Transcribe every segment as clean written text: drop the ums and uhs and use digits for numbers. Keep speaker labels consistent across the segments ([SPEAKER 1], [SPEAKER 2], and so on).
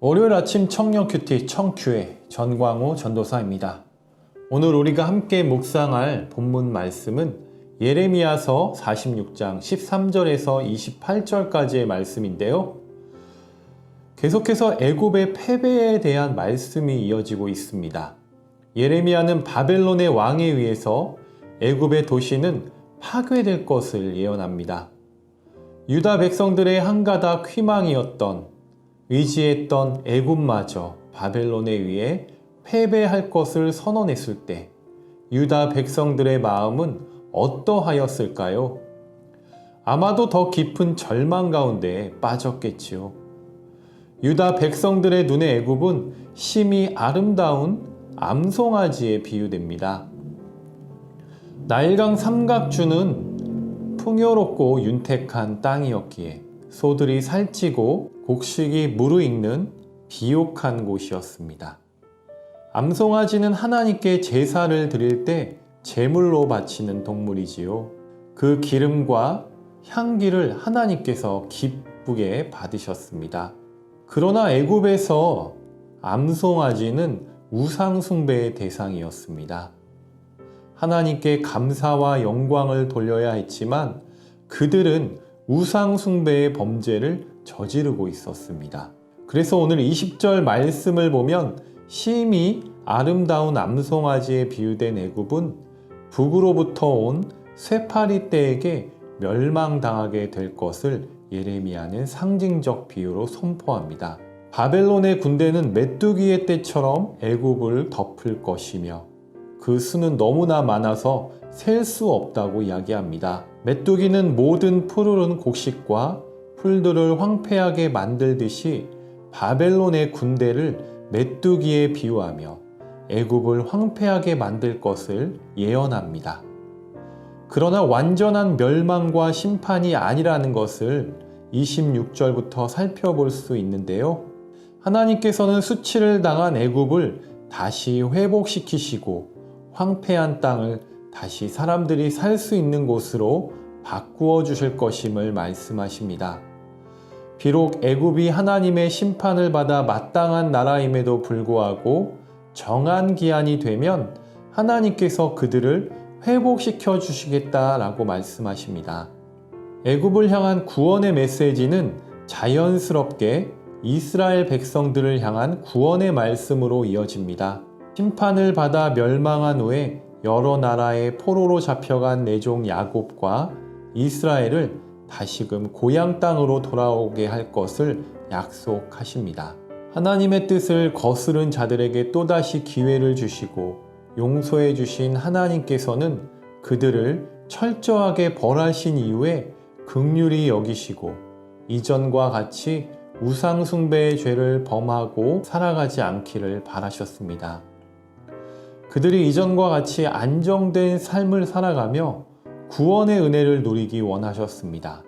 [SPEAKER 1] 월요일 아침 청년 큐티 청큐의 전광호 전도사입니다. 오늘 우리가 함께 묵상할 본문 말씀은 예레미야서 46장 13절에서 28절까지의 말씀인데요. 계속해서 애굽의 패배에 대한 말씀이 이어지고 있습니다. 예레미야는 바벨론의 왕에 의해서 애굽의 도시는 파괴될 것을 예언합니다. 유다 백성들의 한가닥 희망이었던 의지했던 애굽마저 바벨론에 의해 패배할 것을 선언했을 때 유다 백성들의 마음은 어떠하였을까요? 아마도 더 깊은 절망 가운데 빠졌겠지요. 유다 백성들의 눈에 애굽은 심히 아름다운 암송아지에 비유됩니다. 나일강 삼각주는 풍요롭고 윤택한 땅이었기에 소들이 살찌고 곡식이 무르익는 비옥한 곳이었습니다. 암송아지는 하나님께 제사를 드릴 때 제물로 바치는 동물이지요. 그 기름과 향기를 하나님께서 기쁘게 받으셨습니다. 그러나 애굽에서 암송아지는 우상 숭배의 대상이었습니다. 하나님께 감사와 영광을 돌려야 했지만 그들은 우상 숭배의 범죄를 저지르고 있었습니다. 그래서 오늘 20절 말씀을 보면 심히 아름다운 암송아지에 비유된 애굽은 북으로부터 온 쇠파리 떼에게 멸망당하게 될 것을 예레미야는 상징적 비유로 선포합니다. 바벨론의 군대는 메뚜기의 떼처럼 애굽을 덮을 것이며 그 수는 너무나 많아서 셀 수 없다고 이야기합니다. 메뚜기는 모든 푸르른 곡식과 풀들을 황폐하게 만들듯이 바벨론의 군대를 메뚜기에 비유하며 애굽을 황폐하게 만들 것을 예언합니다. 그러나 완전한 멸망과 심판이 아니라는 것을 26절부터 살펴볼 수 있는데요. 하나님께서는 수치를 당한 애굽을 다시 회복시키시고 황폐한 땅을 다시 사람들이 살 수 있는 곳으로 바꾸어 주실 것임을 말씀하십니다. 비록 애굽이 하나님의 심판을 받아 마땅한 나라임에도 불구하고 정한 기한이 되면 하나님께서 그들을 회복시켜 주시겠다라고 말씀하십니다. 애굽을 향한 구원의 메시지는 자연스럽게 이스라엘 백성들을 향한 구원의 말씀으로 이어집니다. 심판을 받아 멸망한 후에 여러 나라의 포로로 잡혀간 내종 야곱과 이스라엘을 다시금 고향 땅으로 돌아오게 할 것을 약속하십니다. 하나님의 뜻을 거스른 자들에게 또다시 기회를 주시고 용서해 주신 하나님께서는 그들을 철저하게 벌하신 이후에 긍휼히 여기시고 이전과 같이 우상 숭배의 죄를 범하고 살아가지 않기를 바라셨습니다. 그들이 이전과 같이 안정된 삶을 살아가며 구원의 은혜를 누리기 원하셨습니다.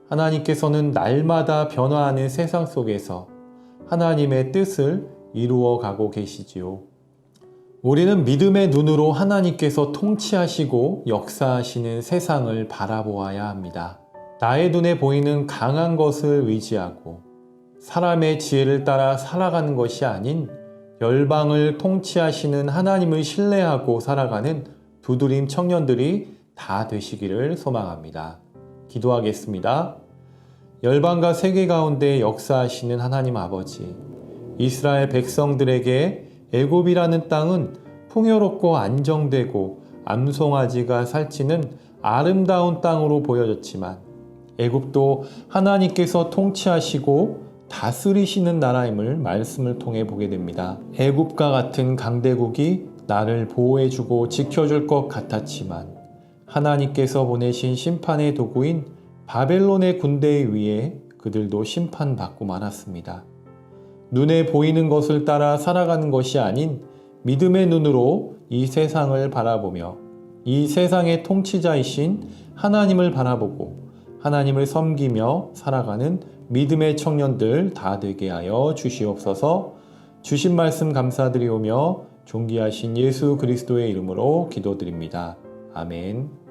[SPEAKER 1] 하나님께서는 날마다 변화하는 세상 속에서 하나님의 뜻을 이루어 가고 계시지요. 우리는 믿음의 눈으로 하나님께서 통치하시고 역사하시는 세상을 바라보아야 합니다. 나의 눈에 보이는 강한 것을 의지하고 사람의 지혜를 따라 살아가는 것이 아닌 열방을 통치하시는 하나님을 신뢰하고 살아가는 두드림 청년들이 다 되시기를 소망합니다. 기도하겠습니다. 열방과 세계 가운데 역사하시는 하나님 아버지, 이스라엘 백성들에게 애굽이라는 땅은 풍요롭고 안정되고 암송아지가 살찌는 아름다운 땅으로 보여졌지만 애굽도 하나님께서 통치하시고 다스리시는 나라임을 말씀을 통해 보게 됩니다. 애굽과 같은 강대국이 나를 보호해주고 지켜줄 것 같았지만 하나님께서 보내신 심판의 도구인 바벨론의 군대에 의해 그들도 심판받고 말았습니다. 눈에 보이는 것을 따라 살아가는 것이 아닌 믿음의 눈으로 이 세상을 바라보며 이 세상의 통치자이신 하나님을 바라보고 하나님을 섬기며 살아가는 믿음의 청년들 다 되게 하여 주시옵소서. 주신 말씀 감사드리오며 존귀하신 예수 그리스도의 이름으로 기도드립니다. 아멘.